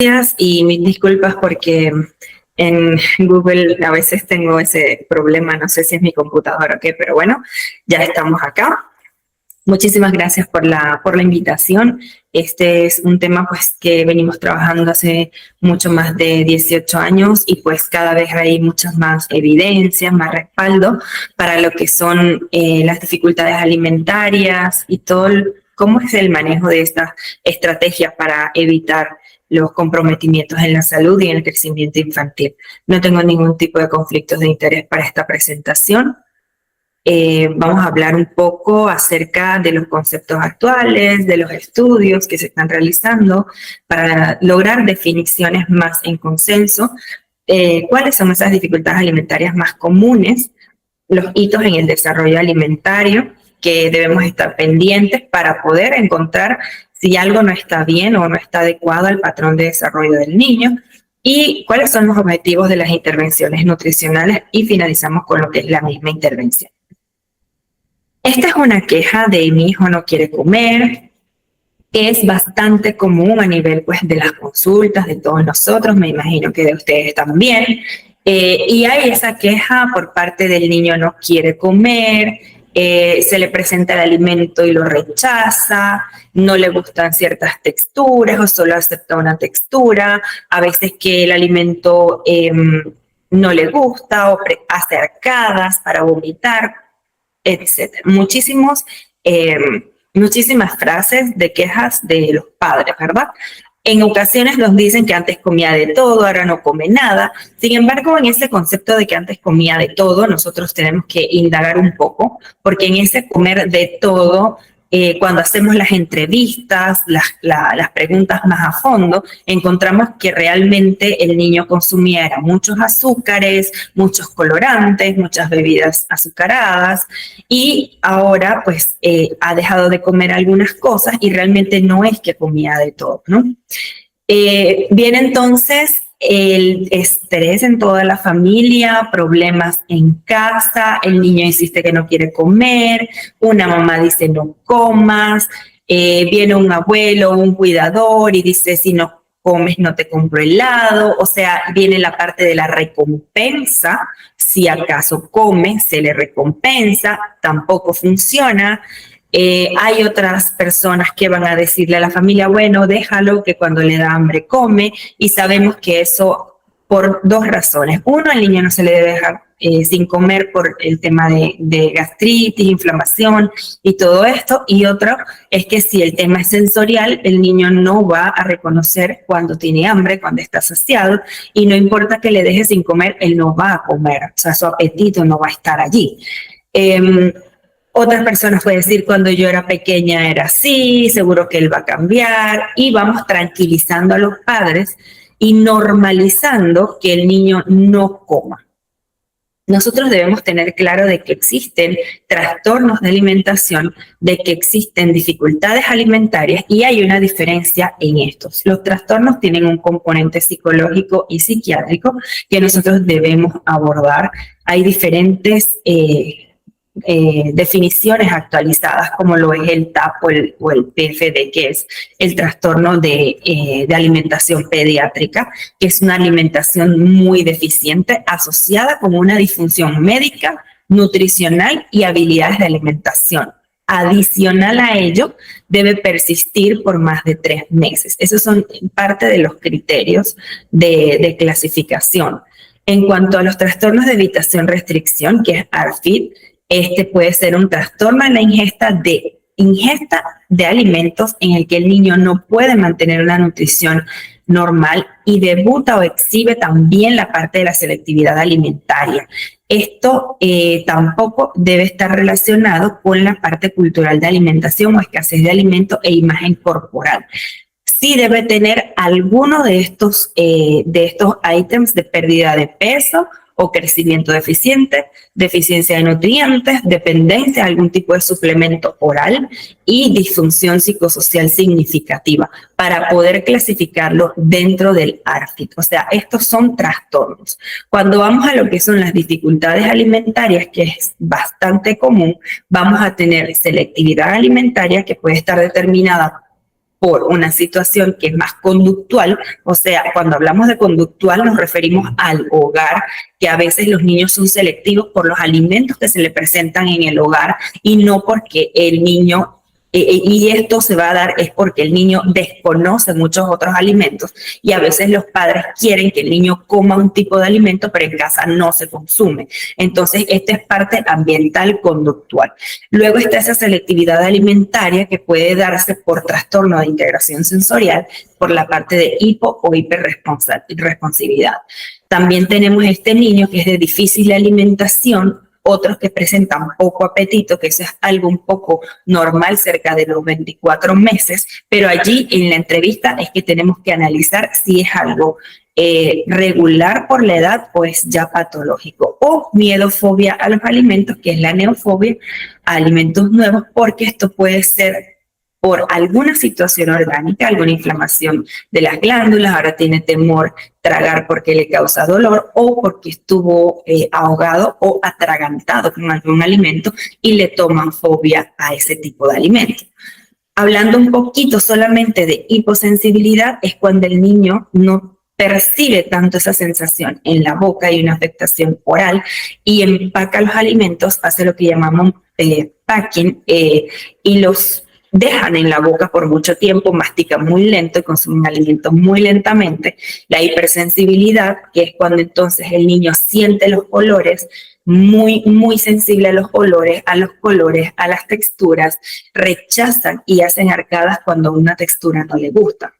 Gracias y mis disculpas porque en Google a veces tengo ese problema, no sé si es mi computadora o qué, pero bueno, ya estamos acá. Muchísimas gracias por la invitación. Este es un tema pues que venimos trabajando hace mucho más de 18 años y pues cada vez hay muchas más evidencias, más respaldo para lo que son las dificultades alimentarias y cómo es el manejo de estas estrategias para evitar los comprometimientos en la salud y en el crecimiento infantil. No tengo ningún tipo de conflictos de interés para esta presentación. Vamos a hablar un poco acerca de los conceptos actuales, de los estudios que se están realizando para lograr definiciones más en consenso. ¿Cuáles son esas dificultades alimentarias más comunes? Los hitos en el desarrollo alimentario que debemos estar pendientes para poder encontrar si algo no está bien o no está adecuado al patrón de desarrollo del niño, y cuáles son los objetivos de las intervenciones nutricionales, y finalizamos con lo que es la misma intervención. Esta es una queja de mi hijo no quiere comer, que es bastante común a nivel pues, de las consultas de todos nosotros, me imagino que de ustedes también. Y hay esa queja por parte del niño no quiere comer, se le presenta el alimento y lo rechaza, no le gustan ciertas texturas o solo acepta una textura, a veces que el alimento no le gusta o hace arcadas para vomitar, etcétera. Muchísimas frases de quejas de los padres, ¿verdad? En ocasiones nos dicen que antes comía de todo, ahora no come nada. Sin embargo, en ese concepto de que antes comía de todo, nosotros tenemos que indagar un poco, porque en ese comer de todo, cuando hacemos las entrevistas, las preguntas más a fondo, encontramos que realmente el niño consumía muchos azúcares, muchos colorantes, muchas bebidas azucaradas, y ahora pues ha dejado de comer algunas cosas y realmente no es que comía de todo, ¿no? Viene entonces el estrés en toda la familia, problemas en casa, el niño insiste que no quiere comer, una mamá dice no comas, viene un abuelo, un cuidador y dice si no comes no te compro helado, o sea, viene la parte de la recompensa, si acaso come se le recompensa, tampoco funciona. Hay otras personas que van a decirle a la familia, bueno, déjalo que cuando le da hambre come, y sabemos que eso por dos razones. Uno, el niño no se le debe dejar sin comer por el tema de gastritis, inflamación y todo esto, y otro es que si el tema es sensorial, el niño no va a reconocer cuando tiene hambre, cuando está saciado, y no importa que le deje sin comer, él no va a comer, o sea, su apetito no va a estar allí. Otras personas pueden decir, cuando yo era pequeña era así, seguro que él va a cambiar, y vamos tranquilizando a los padres y normalizando que el niño no coma. Nosotros debemos tener claro de que existen trastornos de alimentación, de que existen dificultades alimentarias, y hay una diferencia en estos. Los trastornos tienen un componente psicológico y psiquiátrico que nosotros debemos abordar. Hay diferentes definiciones actualizadas, como lo es el TAP o el PFD, que es el trastorno de alimentación pediátrica, que es una alimentación muy deficiente asociada con una disfunción médica, nutricional y habilidades de alimentación. Adicional a ello, debe persistir por más de 3 meses. Esos son parte de los criterios de clasificación. En cuanto a los trastornos de evitación-restricción, que es ARFID, este puede ser un trastorno en la ingesta de alimentos en el que el niño no puede mantener una nutrición normal y debuta o exhibe también la parte de la selectividad alimentaria. Esto tampoco debe estar relacionado con la parte cultural de alimentación o escasez de alimentos e imagen corporal. Sí debe tener alguno de estos ítems de pérdida de peso o crecimiento deficiente, deficiencia de nutrientes, dependencia de algún tipo de suplemento oral y disfunción psicosocial significativa para poder clasificarlo dentro del ARFID. O sea, estos son trastornos. Cuando vamos a lo que son las dificultades alimentarias, que es bastante común, vamos a tener selectividad alimentaria que puede estar determinada por una situación que es más conductual, o sea, cuando hablamos de conductual nos referimos al hogar, que a veces los niños son selectivos por los alimentos que se le presentan en el hogar y no porque el niño y esto se va a dar es porque el niño desconoce muchos otros alimentos y a veces los padres quieren que el niño coma un tipo de alimento, pero en casa no se consume. Entonces, esta es parte ambiental conductual. Luego está esa selectividad alimentaria que puede darse por trastorno de integración sensorial, por la parte de hipo o hiperresponsividad. También tenemos este niño que es de difícil alimentación, otros que presentan poco apetito, que eso es algo un poco normal cerca de los 24 meses, pero allí en la entrevista es que tenemos que analizar si es algo regular por la edad o es ya patológico, o miedofobia a los alimentos, que es la neofobia a alimentos nuevos, porque esto puede ser por alguna situación orgánica, alguna inflamación de las glándulas, ahora tiene temor tragar porque le causa dolor o porque estuvo ahogado o atragantado con algún alimento y le toman fobia a ese tipo de alimento. Hablando un poquito solamente de hiposensibilidad, es cuando el niño no percibe tanto esa sensación en la boca y una afectación oral y empaca los alimentos, hace lo que llamamos packing y los dejan en la boca por mucho tiempo, mastican muy lento y consumen alimentos muy lentamente. La hipersensibilidad, que es cuando entonces el niño siente los olores, muy sensible a los olores, a las texturas, rechazan y hacen arcadas cuando una textura no le gusta.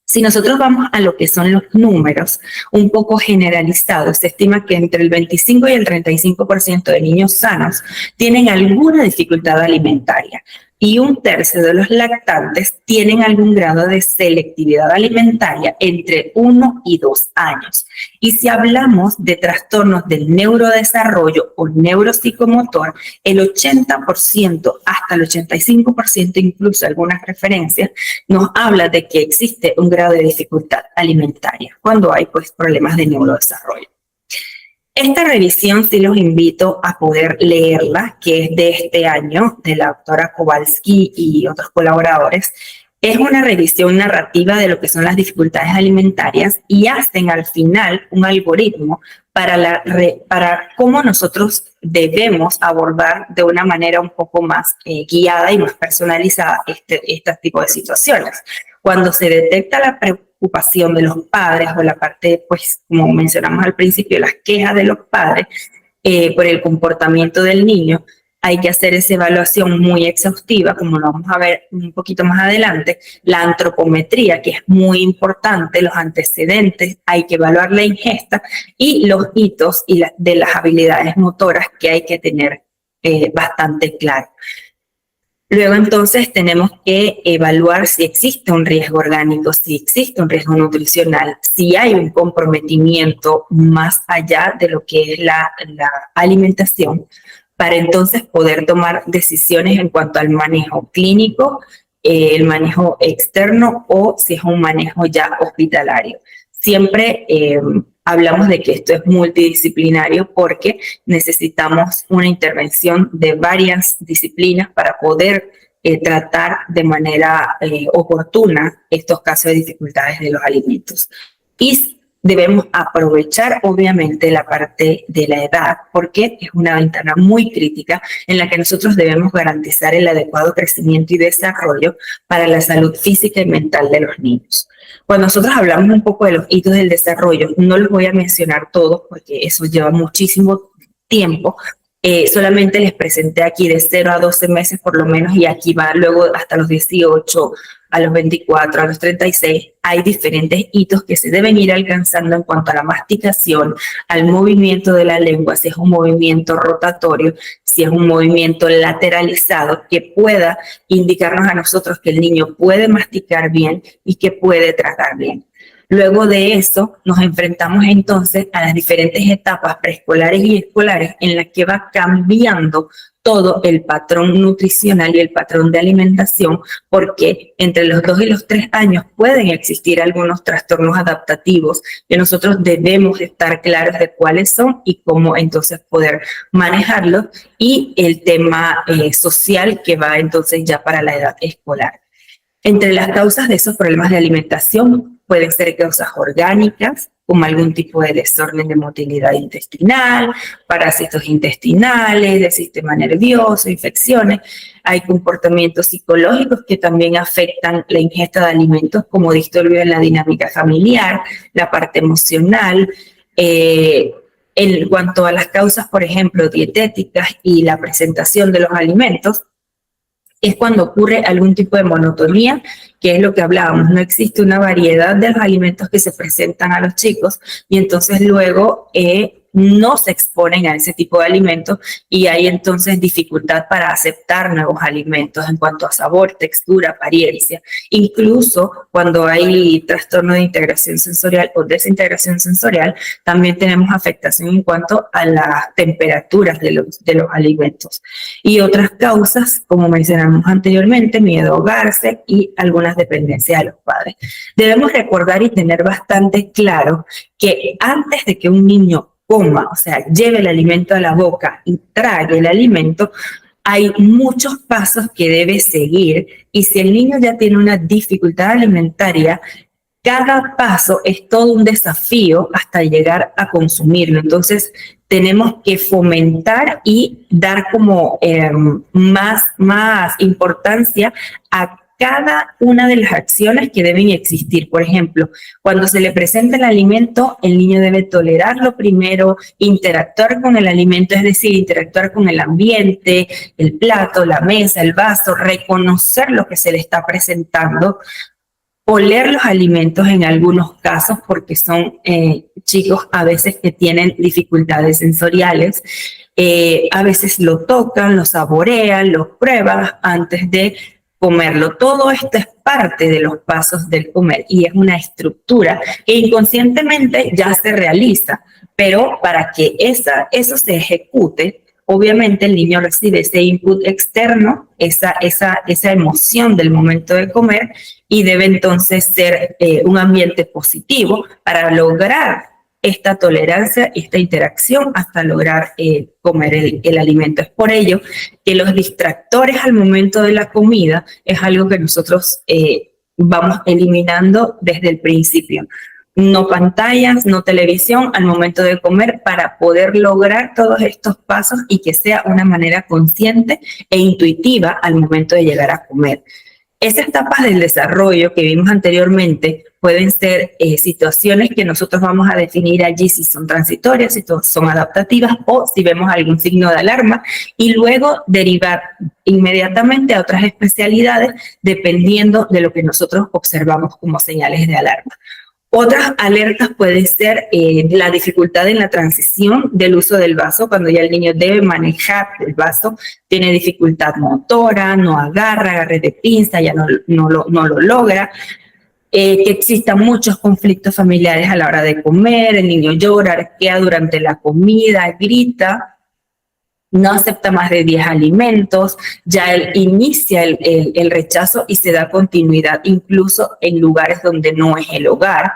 Si nosotros vamos a lo que son los números, un poco generalizados, se estima que entre el 25 y el 35% de niños sanos tienen alguna dificultad alimentaria y un tercio de los lactantes tienen algún grado de selectividad alimentaria entre 1 y 2 años. Y si hablamos de trastornos del neurodesarrollo o neuropsicomotor, el 80% hasta el 85%, incluso algunas referencias, nos habla de que existe un grado de dificultad alimentaria cuando hay pues problemas de neurodesarrollo. Esta revisión sí los invito a poder leerla, que es de este año, de la doctora Kowalski y otros colaboradores. Es una revisión narrativa de lo que son las dificultades alimentarias y hacen al final un algoritmo para cómo nosotros debemos abordar de una manera un poco más guiada y más personalizada este tipo de situaciones. Cuando se detecta la preocupación de los padres o la parte, pues, como mencionamos al principio, las quejas de los padres por el comportamiento del niño, hay que hacer esa evaluación muy exhaustiva, como lo vamos a ver un poquito más adelante, la antropometría, que es muy importante, los antecedentes, hay que evaluar la ingesta y los hitos y de las habilidades motoras que hay que tener bastante claro. Luego entonces tenemos que evaluar si existe un riesgo orgánico, si existe un riesgo nutricional, si hay un comprometimiento más allá de lo que es la alimentación, para entonces poder tomar decisiones en cuanto al manejo clínico, el manejo externo o si es un manejo ya hospitalario. Siempre hablamos de que esto es multidisciplinario porque necesitamos una intervención de varias disciplinas para poder tratar de manera oportuna estos casos de dificultades de los alimentos. Y debemos aprovechar, obviamente, la parte de la edad, porque es una ventana muy crítica en la que nosotros debemos garantizar el adecuado crecimiento y desarrollo para la salud física y mental de los niños. Cuando nosotros hablamos un poco de los hitos del desarrollo, no los voy a mencionar todos porque eso lleva muchísimo tiempo. Solamente les presenté aquí de 0 a 12 meses por lo menos y aquí va luego hasta los 18, a los 24, a los 36. Hay diferentes hitos que se deben ir alcanzando en cuanto a la masticación, al movimiento de la lengua, si es un movimiento rotatorio, si es un movimiento lateralizado que pueda indicarnos a nosotros que el niño puede masticar bien y que puede tragar bien. Luego de eso, nos enfrentamos entonces a las diferentes etapas preescolares y escolares en las que va cambiando todo el patrón nutricional y el patrón de alimentación, porque entre los 2 y los 3 años pueden existir algunos trastornos adaptativos que nosotros debemos estar claros de cuáles son y cómo entonces poder manejarlos, y el tema social que va entonces ya para la edad escolar. Entre las causas de esos problemas de alimentación pueden ser causas orgánicas, como algún tipo de desorden de motilidad intestinal, parásitos intestinales, del sistema nervioso, infecciones. Hay comportamientos psicológicos que también afectan la ingesta de alimentos, como disturbios en la dinámica familiar, la parte emocional. En cuanto a las causas, por ejemplo, dietéticas y la presentación de los alimentos, es cuando ocurre algún tipo de monotonía, que es lo que hablábamos, no existe una variedad de los alimentos que se presentan a los chicos y entonces luego no se exponen a ese tipo de alimentos y hay entonces dificultad para aceptar nuevos alimentos en cuanto a sabor, textura, apariencia. Incluso cuando hay trastorno de integración sensorial o desintegración sensorial, también tenemos afectación en cuanto a las temperaturas de los alimentos. Y otras causas, como mencionamos anteriormente, miedo a ahogarse y algunas dependencias de los padres. Debemos recordar y tener bastante claro que antes de que un niño coma, o sea, lleve el alimento a la boca y trague el alimento, hay muchos pasos que debe seguir y si el niño ya tiene una dificultad alimentaria, cada paso es todo un desafío hasta llegar a consumirlo. Entonces, tenemos que fomentar y dar como más importancia a cada una de las acciones que deben existir. Por ejemplo, cuando se le presenta el alimento, el niño debe tolerarlo primero, interactuar con el alimento, es decir, interactuar con el ambiente, el plato, la mesa, el vaso, reconocer lo que se le está presentando, oler los alimentos en algunos casos porque son chicos a veces que tienen dificultades sensoriales, a veces lo tocan, lo saborean, lo prueban antes de comerlo. Todo esto es parte de los pasos del comer y es una estructura que inconscientemente ya se realiza, pero para que eso se ejecute, obviamente el niño recibe ese input externo, esa emoción del momento de comer y debe entonces ser un ambiente positivo para lograr esta tolerancia, esta interacción hasta lograr comer el alimento. Es por ello que los distractores al momento de la comida es algo que nosotros vamos eliminando desde el principio. No pantallas, no televisión al momento de comer para poder lograr todos estos pasos y que sea una manera consciente e intuitiva al momento de llegar a comer. Esas etapas del desarrollo que vimos anteriormente pueden ser situaciones que nosotros vamos a definir allí si son transitorias, si son adaptativas o si vemos algún signo de alarma y luego derivar inmediatamente a otras especialidades dependiendo de lo que nosotros observamos como señales de alarma. Otras alertas pueden ser la dificultad en la transición del uso del vaso, cuando ya el niño debe manejar el vaso, tiene dificultad motora, no agarre de pinza, ya no lo logra, que existan muchos conflictos familiares a la hora de comer, el niño llora, arquea durante la comida, grita, no acepta más de 10 alimentos, ya él inicia el rechazo y se da continuidad incluso en lugares donde no es el hogar.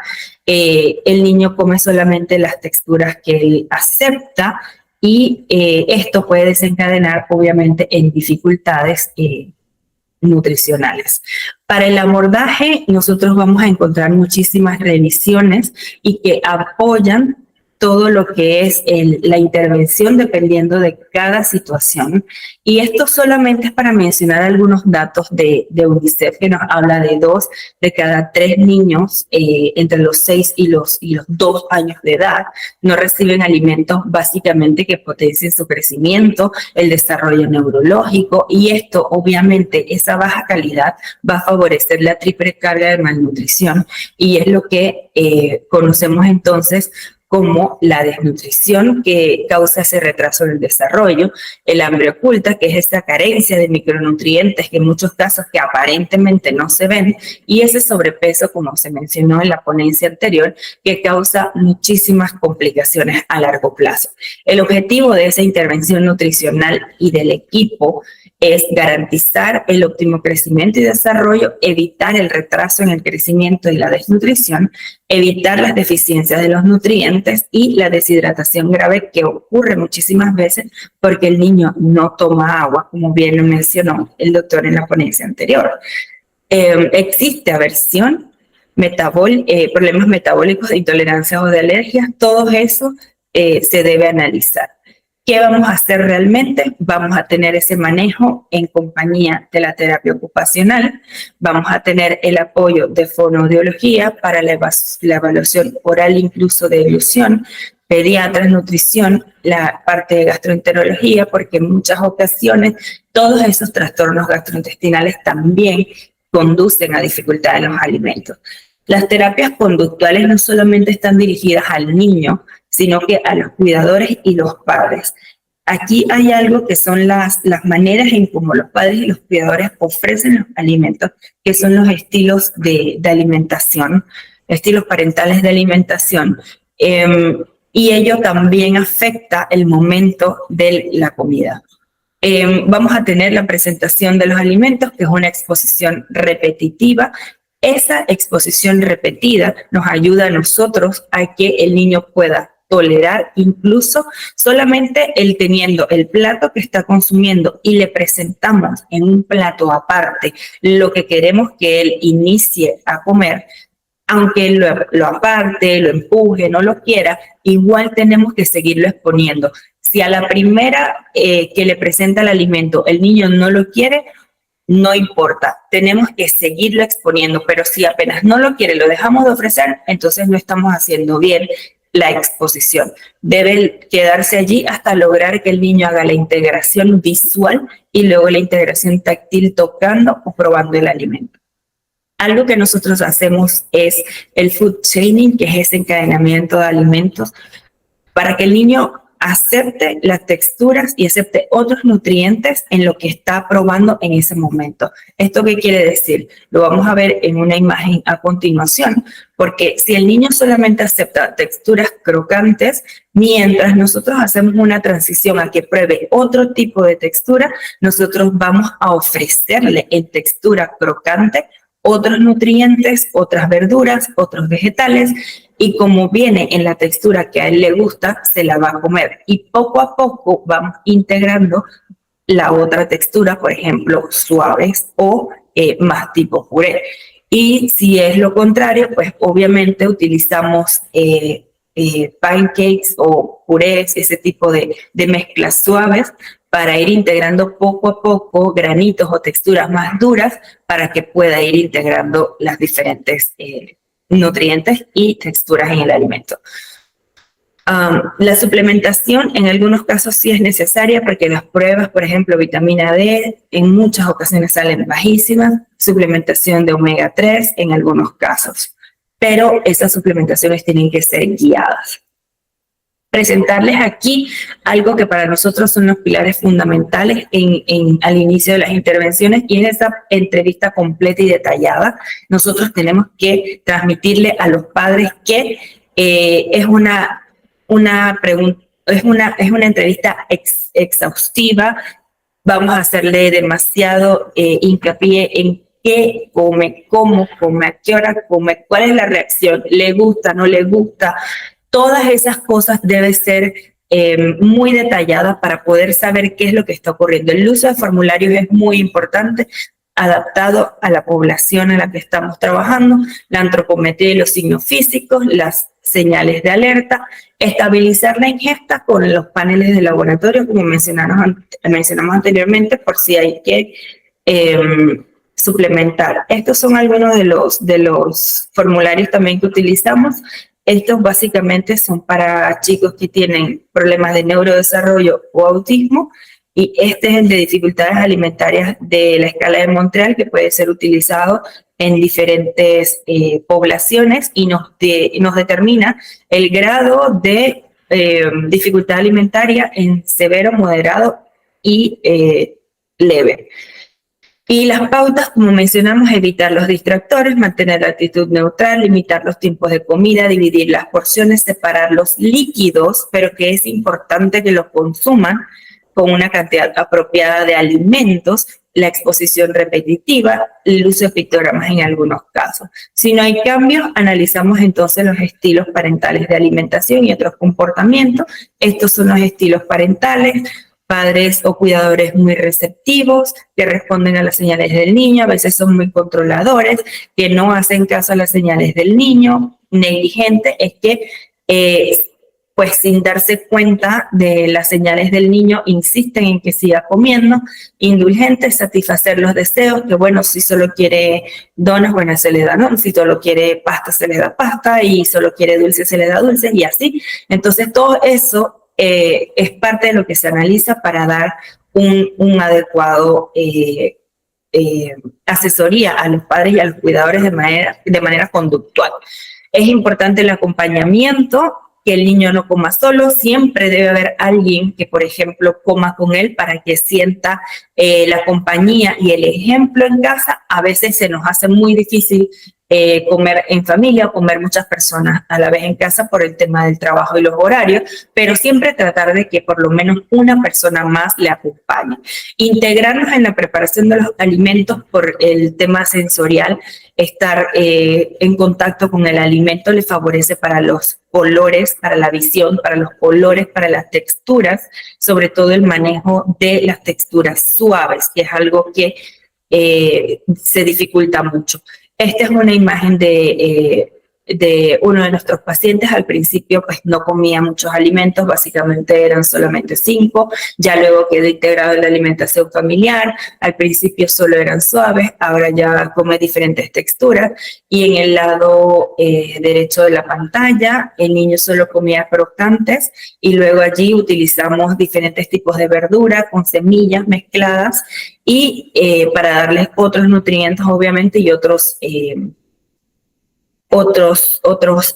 El niño come solamente las texturas que él acepta y esto puede desencadenar obviamente en dificultades nutricionales. Para el abordaje nosotros vamos a encontrar muchísimas revisiones y que apoyan todo lo que es la intervención dependiendo de cada situación. Y esto solamente es para mencionar algunos datos de UNICEF que nos habla de 2 de cada 3 niños entre los 6 y los 2 años de edad no reciben alimentos básicamente que potencien su crecimiento, el desarrollo neurológico y esto obviamente esa baja calidad va a favorecer la triple carga de malnutrición y es lo que conocemos entonces como la desnutrición que causa ese retraso en el desarrollo, el hambre oculta, que es esa carencia de micronutrientes que en muchos casos que aparentemente no se ven, y ese sobrepeso, como se mencionó en la ponencia anterior, que causa muchísimas complicaciones a largo plazo. El objetivo de esa intervención nutricional y del equipo es garantizar el óptimo crecimiento y desarrollo, evitar el retraso en el crecimiento y la desnutrición, evitar las deficiencias de los nutrientes y la deshidratación grave que ocurre muchísimas veces porque el niño no toma agua, como bien lo mencionó el doctor en la ponencia anterior. Existe aversión, problemas metabólicos de intolerancia o de alergias, todo eso se debe analizar. ¿Qué vamos a hacer realmente? Vamos a tener ese manejo en compañía de la terapia ocupacional, vamos a tener el apoyo de fonoaudiología para la evaluación oral, incluso de ilusión, pediatras, nutrición, la parte de gastroenterología, porque en muchas ocasiones todos esos trastornos gastrointestinales también conducen a dificultades en los alimentos. Las terapias conductuales no solamente están dirigidas al niño, sino que a los cuidadores y los padres. Aquí hay algo que son las maneras en cómo los padres y los cuidadores ofrecen los alimentos, que son los estilos de alimentación, estilos parentales de alimentación. Y ello también afecta el momento de la comida. Vamos a tener la presentación de los alimentos, que es una exposición repetitiva. Esa exposición repetida nos ayuda a nosotros a que el niño pueda tolerar incluso solamente el teniendo el plato que está consumiendo y le presentamos en un plato aparte lo que queremos que él inicie a comer, aunque lo aparte, lo empuje, no lo quiera, igual tenemos que seguirlo exponiendo. Si a la primera que le presenta el alimento el niño no lo quiere, no importa, tenemos que seguirlo exponiendo, pero si apenas no lo quiere, lo dejamos de ofrecer, entonces no estamos haciendo bien la exposición. Debe quedarse allí hasta lograr que el niño haga la integración visual y luego la integración táctil tocando o probando el alimento. Algo que nosotros hacemos es el food chaining, que es ese encadenamiento de alimentos, para que el niño acepte las texturas y acepte otros nutrientes en lo que está probando en ese momento. ¿Esto qué quiere decir? Lo vamos a ver en una imagen a continuación, porque si el niño solamente acepta texturas crocantes, mientras nosotros hacemos una transición a que pruebe otro tipo de textura, nosotros vamos a ofrecerle en textura crocante otros nutrientes, otras verduras, otros vegetales, y como viene en la textura que a él le gusta, se la va a comer. Y poco a poco vamos integrando la otra textura, por ejemplo, suaves o más tipo puré. Y si es lo contrario, pues obviamente utilizamos pancakes o purés, ese tipo de mezclas suaves, para ir integrando poco a poco granitos o texturas más duras para que pueda ir integrando las diferentes nutrientes y texturas en el alimento. La suplementación en algunos casos sí es necesaria porque las pruebas, por ejemplo, vitamina D, en muchas ocasiones salen bajísimas, suplementación de omega 3 en algunos casos, pero esas suplementaciones tienen que ser guiadas. Presentarles aquí algo que para nosotros son los pilares fundamentales al inicio de las intervenciones, y es esa entrevista completa y detallada. Nosotros tenemos que transmitirle a los padres que es una entrevista exhaustiva. Vamos a hacerle demasiado hincapié en qué come, cómo come, a qué hora come, cuál es la reacción, le gusta, no le gusta. Todas esas cosas deben ser muy detalladas para poder saber qué es lo que está ocurriendo. El uso de formularios es muy importante, adaptado a la población a la que estamos trabajando, la antropometría y los signos físicos, las señales de alerta, estabilizar la ingesta con los paneles de laboratorio, como mencionamos anteriormente, por si hay que suplementar. Estos son algunos de los formularios también que utilizamos. Estos básicamente son para chicos que tienen problemas de neurodesarrollo o autismo, y este es el de dificultades alimentarias de la escala de Montreal, que puede ser utilizado en diferentes poblaciones y nos determina el grado de dificultad alimentaria en severo, moderado y leve. Y las pautas, como mencionamos, evitar los distractores, mantener la actitud neutral, limitar los tiempos de comida, dividir las porciones, separar los líquidos, pero que es importante que los consuman con una cantidad apropiada de alimentos, la exposición repetitiva, el uso de pictogramas en algunos casos. Si no hay cambios, analizamos entonces los estilos parentales de alimentación y otros comportamientos. Estos son los estilos parentales. padres o cuidadores muy receptivos, que responden a las señales del niño, a veces son muy controladores, que no hacen caso a las señales del niño, negligente, es que pues sin darse cuenta de las señales del niño, insisten en que siga comiendo, indulgente, satisfacer los deseos, que bueno, si solo quiere donas, bueno, se le da, ¿no? Si solo quiere pasta, se le da pasta, y solo quiere dulce, se le da dulce, y así. Entonces, todo eso es parte de lo que se analiza para dar un adecuado asesoría a los padres y a los cuidadores de manera conductual. Es importante el acompañamiento, que el niño no coma solo, siempre debe haber alguien que, por ejemplo, coma con él para que sienta la compañía y el ejemplo en casa. A veces se nos hace muy difícil comer en familia o comer muchas personas a la vez en casa por el tema del trabajo y los horarios, pero siempre tratar de que por lo menos una persona más le acompañe. Integrarnos en la preparación de los alimentos por el tema sensorial, estar en contacto con el alimento le favorece para los colores, para la visión, para los colores, para las texturas, sobre todo el manejo de las texturas suaves, que es algo que se dificulta mucho. Esta es una imagen de uno de nuestros pacientes. Al principio pues no comía muchos alimentos, básicamente eran solamente 5, ya luego quedó integrado en la alimentación familiar. Al principio solo eran suaves, ahora ya come diferentes texturas, y en el lado derecho de la pantalla el niño solo comía crocantes, y luego allí utilizamos diferentes tipos de verdura con semillas mezcladas y para darles otros nutrientes obviamente y otros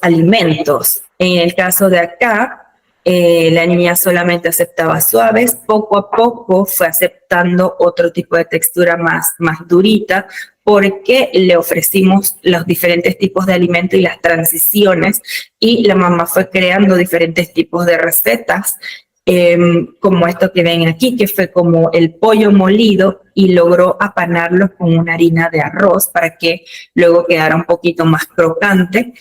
alimentos. En el caso de acá, la niña solamente aceptaba suaves, poco a poco fue aceptando otro tipo de textura más durita, porque le ofrecimos los diferentes tipos de alimentos y las transiciones, y la mamá fue creando diferentes tipos de recetas, como esto que ven aquí, que fue como el pollo molido, y logró apanarlo con una harina de arroz para que luego quedara un poquito más crocante.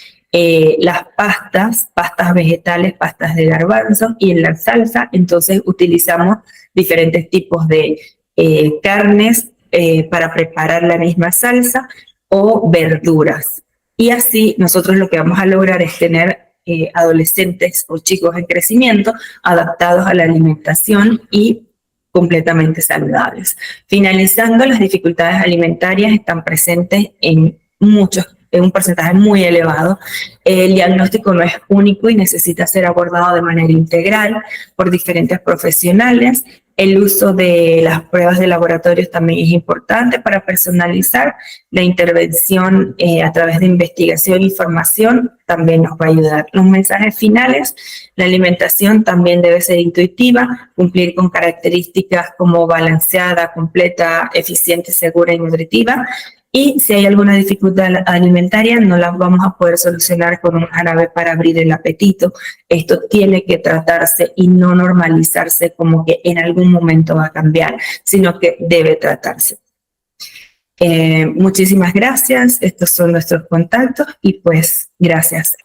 Las pastas vegetales, pastas de garbanzo, y en la salsa entonces utilizamos diferentes tipos de carnes para preparar la misma salsa, o verduras. Y así nosotros lo que vamos a lograr es tener adolescentes o chicos en crecimiento adaptados a la alimentación y completamente saludables. Finalizando, las dificultades alimentarias están presentes en un porcentaje muy elevado. El diagnóstico no es único y necesita ser abordado de manera integral por diferentes profesionales. El uso de las pruebas de laboratorios también es importante para personalizar. La intervención a través de investigación y formación también nos va a ayudar. Los mensajes finales: la alimentación también debe ser intuitiva, cumplir con características como balanceada, completa, eficiente, segura y nutritiva. Y si hay alguna dificultad alimentaria, no la vamos a poder solucionar con un jarabe para abrir el apetito. Esto tiene que tratarse y no normalizarse como que en algún momento va a cambiar, sino que debe tratarse. Muchísimas gracias. Estos son nuestros contactos y pues gracias.